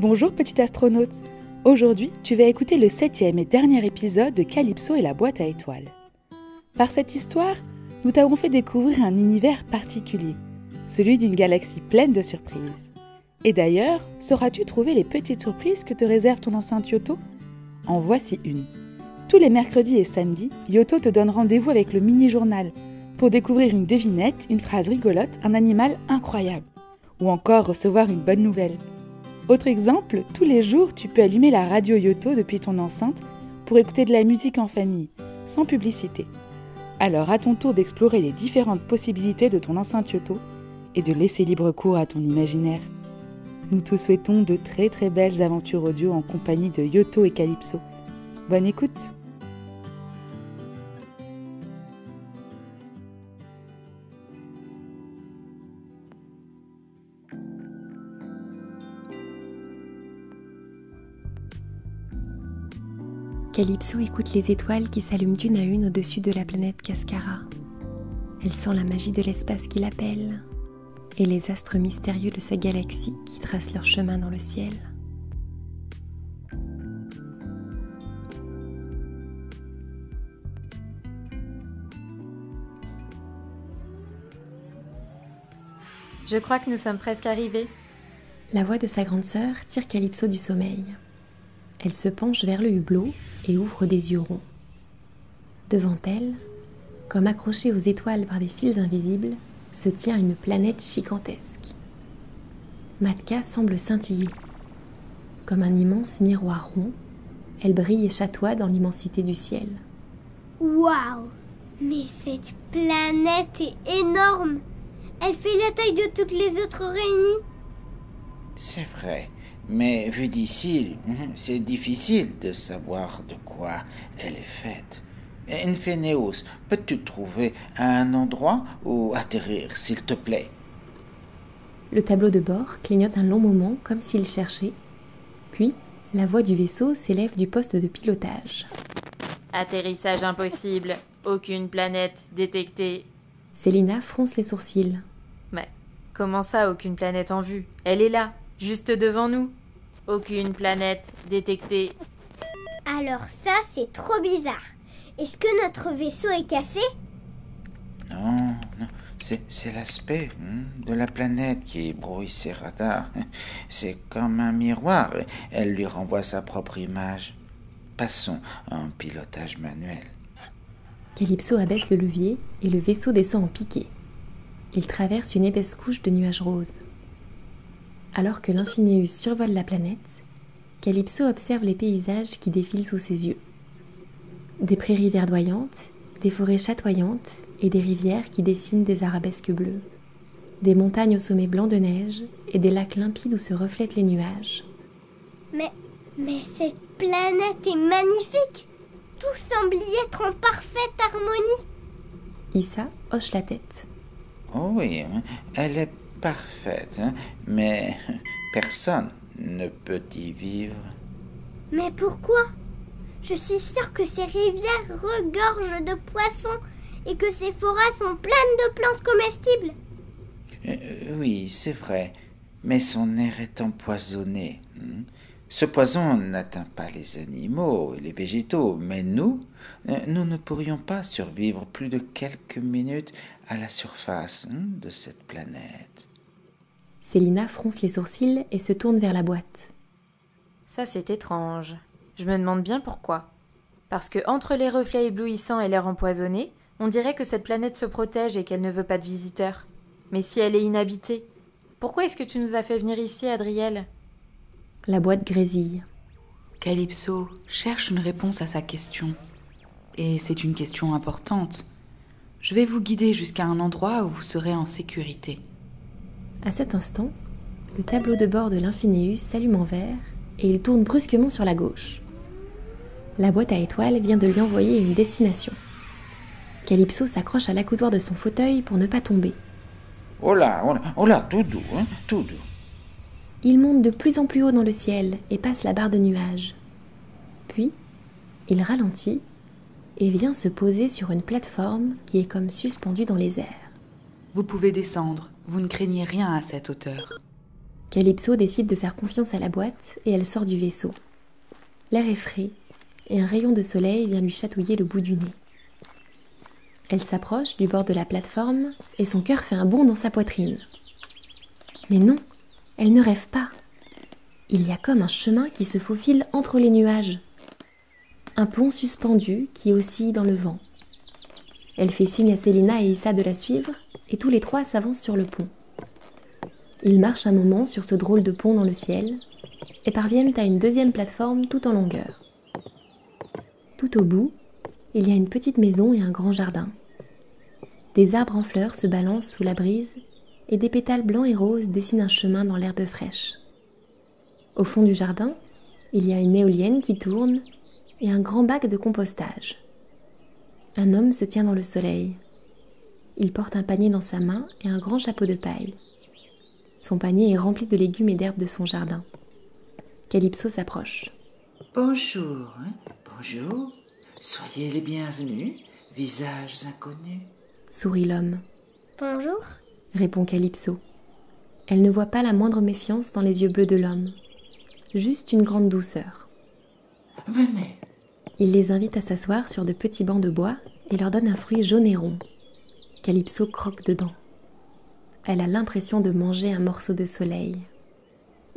Bonjour petit astronaute. Aujourd'hui, tu vas écouter le 7e et dernier épisode de Calypso et la boîte à étoiles. Par cette histoire, nous t'avons fait découvrir un univers particulier, celui d'une galaxie pleine de surprises. Et d'ailleurs, sauras-tu trouver les petites surprises que te réserve ton enceinte Yoto ? En voici une. Tous les mercredis et samedis, Yoto te donne rendez-vous avec le mini-journal pour découvrir une devinette, une phrase rigolote, un animal incroyable, ou encore recevoir une bonne nouvelle. Autre exemple, tous les jours, tu peux allumer la radio Yoto depuis ton enceinte pour écouter de la musique en famille, sans publicité. Alors à ton tour d'explorer les différentes possibilités de ton enceinte Yoto et de laisser libre cours à ton imaginaire. Nous te souhaitons de très très belles aventures audio en compagnie de Yoto et Calypso. Bonne écoute! Calypso écoute les étoiles qui s'allument d'une à une au-dessus de la planète Cascara. Elle sent la magie de l'espace qui l'appelle et les astres mystérieux de sa galaxie qui tracent leur chemin dans le ciel. Je crois que nous sommes presque arrivés. La voix de sa grande sœur tire Calypso du sommeil. Elle se penche vers le hublot et ouvre des yeux ronds. Devant elle, comme accrochée aux étoiles par des fils invisibles, se tient une planète gigantesque. Matka semble scintiller. Comme un immense miroir rond, elle brille et chatoie dans l'immensité du ciel. Waouh! Mais cette planète est énorme! Elle fait la taille de toutes les autres réunies. C'est vrai, mais vu d'ici, c'est difficile de savoir de quoi elle est faite. Infénéos, peux-tu trouver un endroit où atterrir, s'il te plaît? Le tableau de bord clignote un long moment comme s'il cherchait, puis la voix du vaisseau s'élève du poste de pilotage. Atterrissage impossible, aucune planète détectée. Célina fronce les sourcils. Mais comment ça, aucune planète en vue? Elle est là, juste devant nous. Aucune planète détectée. Alors ça, c'est trop bizarre. Est-ce que notre vaisseau est cassé? Non, c'est l'aspect de la planète qui brouille ses radars. C'est comme un miroir, elle lui renvoie sa propre image. Passons en pilotage manuel. Calypso abaisse le levier et le vaisseau descend en piqué. Il traverse une épaisse couche de nuages roses. Alors que l'Infineus survole la planète, Calypso observe les paysages qui défilent sous ses yeux. Des prairies verdoyantes, des forêts chatoyantes et des rivières qui dessinent des arabesques bleues. Des montagnes au sommet blanc de neige et des lacs limpides où se reflètent les nuages. Mais cette planète est magnifique! Tout semble y être en parfaite harmonie. Issa hoche la tête. Oh oui, elle est parfaite, mais personne ne peut y vivre. Mais pourquoi? Je suis sûre que ces rivières regorgent de poissons et que ces forêts sont pleines de plantes comestibles. Oui, c'est vrai, mais son air est empoisonné. Ce poison n'atteint pas les animaux et les végétaux, mais nous ne pourrions pas survivre plus de quelques minutes à la surface de cette planète. Célina fronce les sourcils et se tourne vers la boîte. Ça, c'est étrange. Je me demande bien pourquoi. Parce que entre les reflets éblouissants et l'air empoisonné, on dirait que cette planète se protège et qu'elle ne veut pas de visiteurs. Mais si elle est inhabitée, pourquoi est-ce que tu nous as fait venir ici, Adriel ? La boîte grésille. Calypso cherche une réponse à sa question. Et c'est une question importante. Je vais vous guider jusqu'à un endroit où vous serez en sécurité. À cet instant, le tableau de bord de l'Infineus s'allume en vert et il tourne brusquement sur la gauche. La boîte à étoiles vient de lui envoyer une destination. Calypso s'accroche à l'accoudoir de son fauteuil pour ne pas tomber. Oh là, tout doux, tout doux. Il monte de plus en plus haut dans le ciel et passe la barre de nuages. Puis, il ralentit et vient se poser sur une plateforme qui est comme suspendue dans les airs. Vous pouvez descendre, vous ne craignez rien à cette hauteur. Calypso décide de faire confiance à la boîte et elle sort du vaisseau. L'air est frais et un rayon de soleil vient lui chatouiller le bout du nez. Elle s'approche du bord de la plateforme et son cœur fait un bond dans sa poitrine. Mais non, elle ne rêve pas. Il y a comme un chemin qui se faufile entre les nuages. Un pont suspendu qui oscille dans le vent. Elle fait signe à Célina et Issa de la suivre et tous les trois s'avancent sur le pont. Ils marchent un moment sur ce drôle de pont dans le ciel et parviennent à une deuxième plateforme tout en longueur. Tout au bout, il y a une petite maison et un grand jardin. Des arbres en fleurs se balancent sous la brise et des pétales blancs et roses dessinent un chemin dans l'herbe fraîche. Au fond du jardin, il y a une éolienne qui tourne et un grand bac de compostage. Un homme se tient dans le soleil. Il porte un panier dans sa main et un grand chapeau de paille. Son panier est rempli de légumes et d'herbes de son jardin. Calypso s'approche. Bonjour, bonjour. Soyez les bienvenus, visages inconnus. Sourit l'homme. Bonjour. Répond Calypso. Elle ne voit pas la moindre méfiance dans les yeux bleus de l'homme. Juste une grande douceur. Venez. Il les invite à s'asseoir sur de petits bancs de bois et leur donne un fruit jaune et rond. Calypso croque dedans. Elle a l'impression de manger un morceau de soleil.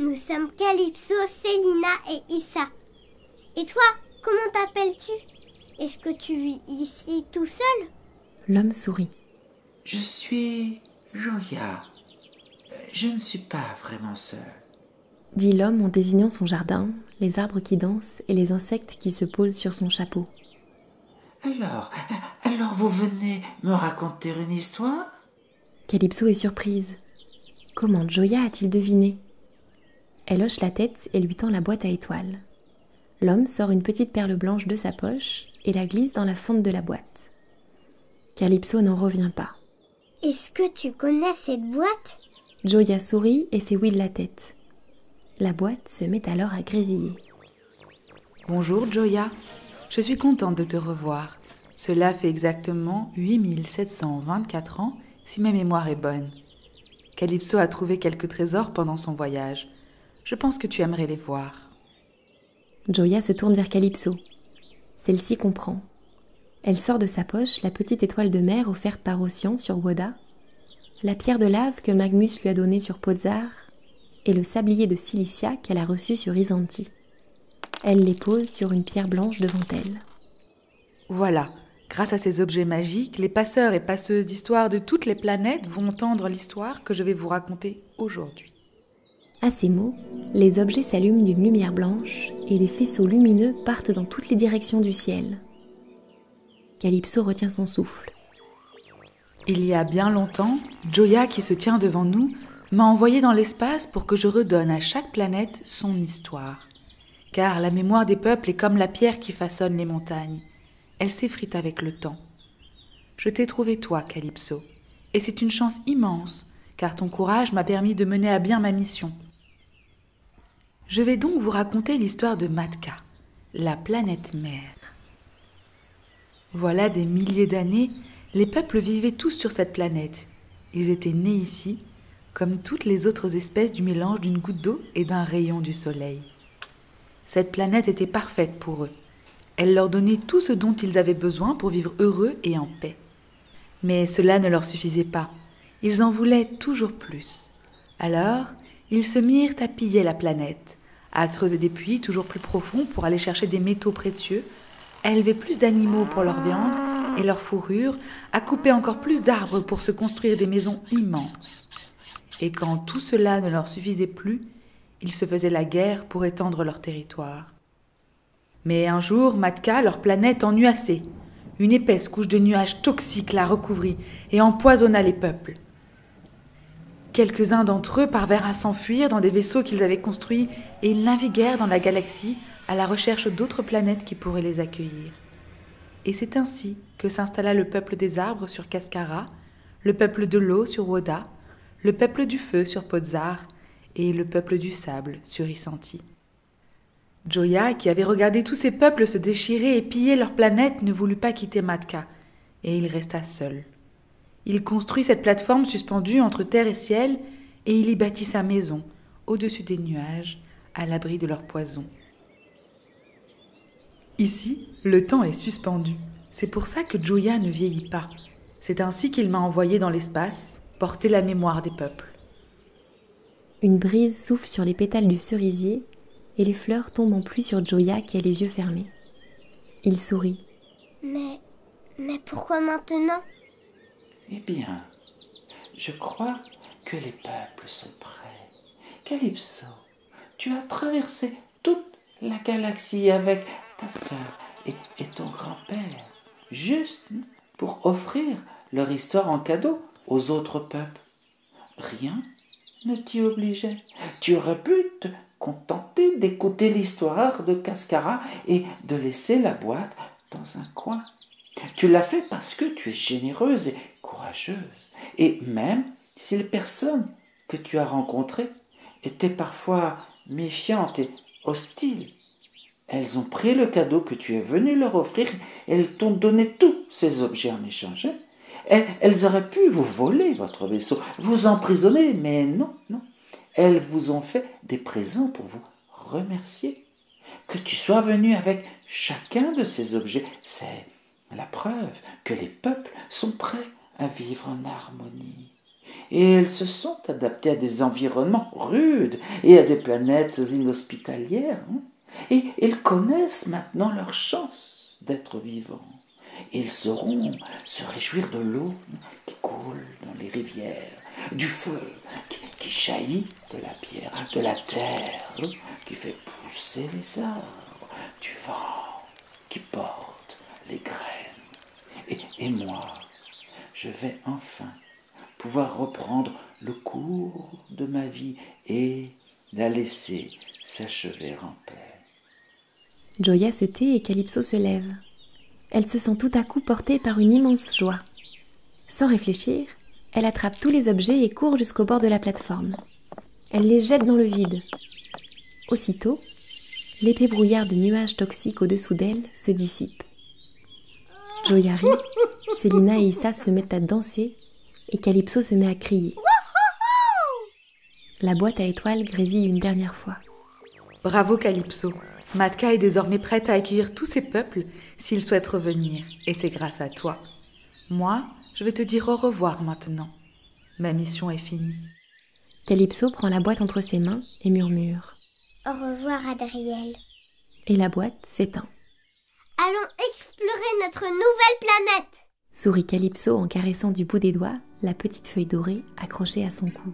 Nous sommes Calypso, Célina et Issa. Et toi, comment t'appelles-tu? Est-ce que tu vis ici tout seul? L'homme sourit. Je suis Joya. Je ne suis pas vraiment seul. Dit l'homme en désignant son jardin, les arbres qui dansent et les insectes qui se posent sur son chapeau. Alors vous venez me raconter une histoire? Calypso est surprise. Comment Joya a-t-il deviné? Elle hoche la tête et lui tend la boîte à étoiles. L'homme sort une petite perle blanche de sa poche et la glisse dans la fente de la boîte. Calypso n'en revient pas. Est-ce que tu connais cette boîte? Joya sourit et fait oui de la tête. La boîte se met alors à grésiller. Bonjour Joya, je suis contente de te revoir. Cela fait exactement 8724 ans si ma mémoire est bonne. Calypso a trouvé quelques trésors pendant son voyage. Je pense que tu aimerais les voir. Joya se tourne vers Calypso. Celle-ci comprend. Elle sort de sa poche la petite étoile de mer offerte par Ossian sur Woda, la pierre de lave que Magmus lui a donnée sur Podzar et le sablier de Cilicia qu'elle a reçu sur Isanti. Elle les pose sur une pierre blanche devant elle. Voilà, grâce à ces objets magiques, les passeurs et passeuses d'histoire de toutes les planètes vont entendre l'histoire que je vais vous raconter aujourd'hui. À ces mots, les objets s'allument d'une lumière blanche et des faisceaux lumineux partent dans toutes les directions du ciel. Calypso retient son souffle. Il y a bien longtemps, Joya, qui se tient devant nous, m'a envoyé dans l'espace pour que je redonne à chaque planète son histoire. Car la mémoire des peuples est comme la pierre qui façonne les montagnes. Elle s'effrite avec le temps. Je t'ai trouvé toi, Calypso, et c'est une chance immense, car ton courage m'a permis de mener à bien ma mission. Je vais donc vous raconter l'histoire de Matka, la planète mère. Voilà des milliers d'années, les peuples vivaient tous sur cette planète. Ils étaient nés ici, comme toutes les autres espèces du mélange d'une goutte d'eau et d'un rayon du soleil. Cette planète était parfaite pour eux. Elle leur donnait tout ce dont ils avaient besoin pour vivre heureux et en paix. Mais cela ne leur suffisait pas. Ils en voulaient toujours plus. Alors, ils se mirent à piller la planète, à creuser des puits toujours plus profonds pour aller chercher des métaux précieux, à élever plus d'animaux pour leur viande et leur fourrure, à couper encore plus d'arbres pour se construire des maisons immenses. Et quand tout cela ne leur suffisait plus, ils se faisaient la guerre pour étendre leur territoire. Mais un jour, Matka, leur planète, en eut assez. Une épaisse couche de nuages toxiques la recouvrit et empoisonna les peuples. Quelques-uns d'entre eux parvinrent à s'enfuir dans des vaisseaux qu'ils avaient construits et ils naviguèrent dans la galaxie à la recherche d'autres planètes qui pourraient les accueillir. Et c'est ainsi que s'installa le peuple des arbres sur Cascara, le peuple de l'eau sur Woda, le peuple du feu sur Podzar et le peuple du sable sur Isanti. Joya, qui avait regardé tous ces peuples se déchirer et piller leur planète, ne voulut pas quitter Matka, et il resta seul. Il construit cette plateforme suspendue entre terre et ciel, et il y bâtit sa maison, au-dessus des nuages, à l'abri de leur poison. Ici, le temps est suspendu. C'est pour ça que Gioia ne vieillit pas. C'est ainsi qu'il m'a envoyé dans l'espace, porter la mémoire des peuples. Une brise souffle sur les pétales du cerisier et les fleurs tombent en pluie sur Gioia qui a les yeux fermés. Il sourit. Mais pourquoi maintenant? Eh bien, je crois que les peuples sont prêts. Calypso, tu as traversé toute la galaxie avec ta sœur et ton grand-père, juste pour offrir leur histoire en cadeau aux autres peuples. Rien ne t'y obligeait. Tu aurais pu te contenter d'écouter l'histoire de Cascara et de laisser la boîte dans un coin. Tu l'as fait parce que tu es généreuse et courageuse. Et même si les personnes que tu as rencontrées étaient parfois méfiantes et hostiles, elles ont pris le cadeau que tu es venu leur offrir et elles t'ont donné tous ces objets en échange. Elles auraient pu vous voler votre vaisseau, vous emprisonner, mais non. Elles vous ont fait des présents pour vous remercier. Que tu sois venu avec chacun de ces objets, c'est la preuve que les peuples sont prêts à vivre en harmonie. Et elles se sont adaptés à des environnements rudes et à des planètes inhospitalières. Et ils connaissent maintenant leur chance d'être vivants. Ils sauront se réjouir de l'eau qui coule dans les rivières, du feu qui jaillit de la pierre, de la terre qui fait pousser les arbres, du vent qui porte les graines. Et moi, je vais enfin pouvoir reprendre le cours de ma vie et la laisser s'achever en paix. Gioia se tait et Calypso se lève. Elle se sent tout à coup portée par une immense joie. Sans réfléchir, elle attrape tous les objets et court jusqu'au bord de la plateforme. Elle les jette dans le vide. Aussitôt, l'épais brouillard de nuages toxiques au-dessous d'elle se dissipe. Gioia rit, Célina et Issa se mettent à danser et Calypso se met à crier. La boîte à étoiles grésille une dernière fois. Bravo Calypso. Matka est désormais prête à accueillir tous ces peuples s'ils souhaitent revenir, et c'est grâce à toi. Moi, je vais te dire au revoir maintenant. Ma mission est finie. Calypso prend la boîte entre ses mains et murmure. Au revoir, Adriel. Et la boîte s'éteint. Allons explorer notre nouvelle planète. Sourit Calypso en caressant du bout des doigts la petite feuille dorée accrochée à son cou.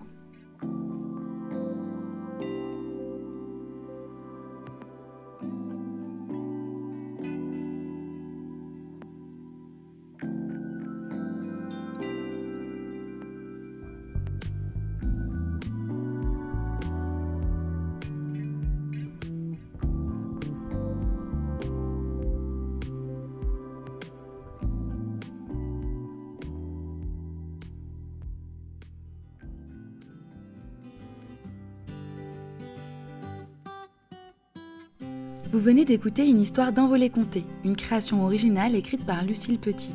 Vous venez d'écouter une histoire d'Envolée Conté, une création originale écrite par Lucille Petit.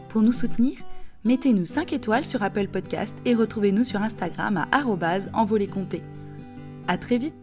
Pour nous soutenir, mettez-nous 5 étoiles sur Apple Podcast et retrouvez-nous sur Instagram à @envoléconté. À très vite!